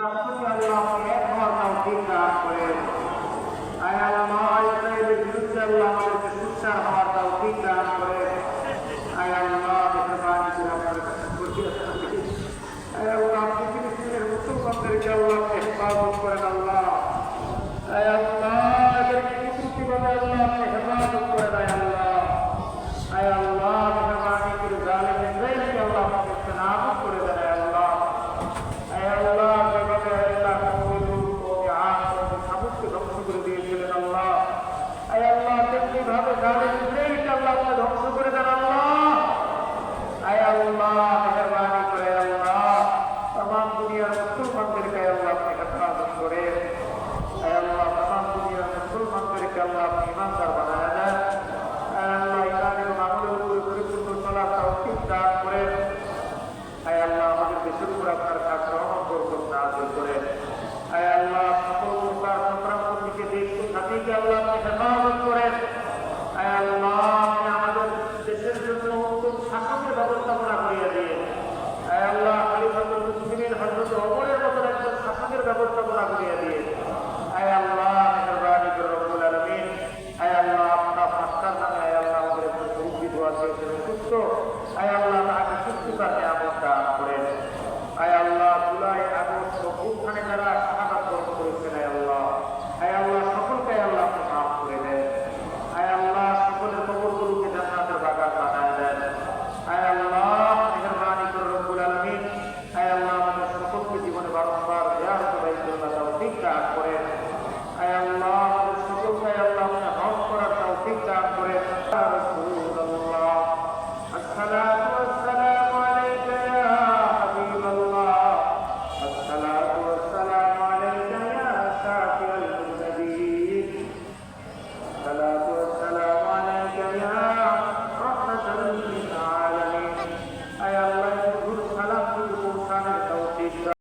আল্লাহকে এক হওয়ার তৌফিক দান করেন। আয় আল্লাহ ইসরায়েলের বিরুদ্ধে আল্লাহ আমাদেরকে সুচ্চার হওয়ার তৌফিক দান করেন। আয় আল্লাহ মেহরবানি করে আপনার কাছে বসিয়ে থাকি। আয় আল্লাহ আপনি ফিলিস্তিনের মুসলমানদেরকে আল্লাহকে হেফাজত করেন আল্লাহ। আয় আল্লাহ এদেরকে কুদরতিভাবে আল্লাহ আপনি হেফাজত করেন। আয় আল্লাহ, আয় আল্লাহ মেহরবানি করে জালিম ইসরায়েলকে আল্লাহ আমাদেরকে নাবুদ করে দেন। আয় আল্লাহ, আয় আল্লাহ যেভাবে আল্লাহ সাবুককে ধ্বংস করে দিয়েছিলেন আল্লাহ, আয় আল্লাহ তেমনি ভাবে জালিম ইসরায়েলকে আল্লাহ আপনি ধ্বংস করে দেন আল্লাহ। আয় আল্লাহ মেহরবানি করে আল্লাহ तमाम दुनियाর মুসলমানদেরকে আল্লাহ আপনি হেফাজত করেন। আয় আল্লাহ तमाम দুনিয়ার মুসলমানদেরকে আল্লাহ আপনি ঈমানদার বানায় দেন। আয় আল্লাহ ঈমান এবং আমলের উপরে পরিপূর্ণ চলার তৌফিক দান করেন। আয় আল্লাহ আমাদের দেশের উপর আপনার খাস রহমত বরকত নাযিল করেন। আয় আল্লাহ সকল প্রকার সংক্রান্ত থেকে দেশ জাতিকে আল্লাহ আপনি হেফাজত করেন। আয় আল্লাহ আপনি আমাদের দেশের জন্য উত্তম শাসনের ব্যবস্থাপনা করিয়ে দিন। আয় আল্লাহ খলিফাতুল মুসলিমিন হযরত ওমরের মতো একজন শাসনের ব্যবস্থাপনা করিয়ে দিন। আয় আল্লাহ মেহরবানি করে রব্বুল আলামিন, আয় আল্লাহ আপনার পাঁচটার নামে আয় আল্লাহ আমাদের একজন মুরব্বি দোয়া চেয়েছেন সুস্থ, আয় আল্লাহ তাকে সুস্থতার নিয়ামত দান করেন। আয় আল্লাহ জুলাই আগস্ট অভ্যুত্থানে যারা শাহাদাত বরণ করেছেন আয় আল্লাহ, আয় আল্লাহ সকলকে আয় আল্লাহ আপনি মাফ করে দেন। আয় আল্লাহ সকলের কবরগুলোকে জান্নাতের বাগান বানায় দেন। আয় আল্লাহ মেহরবানি করে রব্বুল আলামিন, আয় আল্লাহ আমাদের সকলকে জীবনে বারণ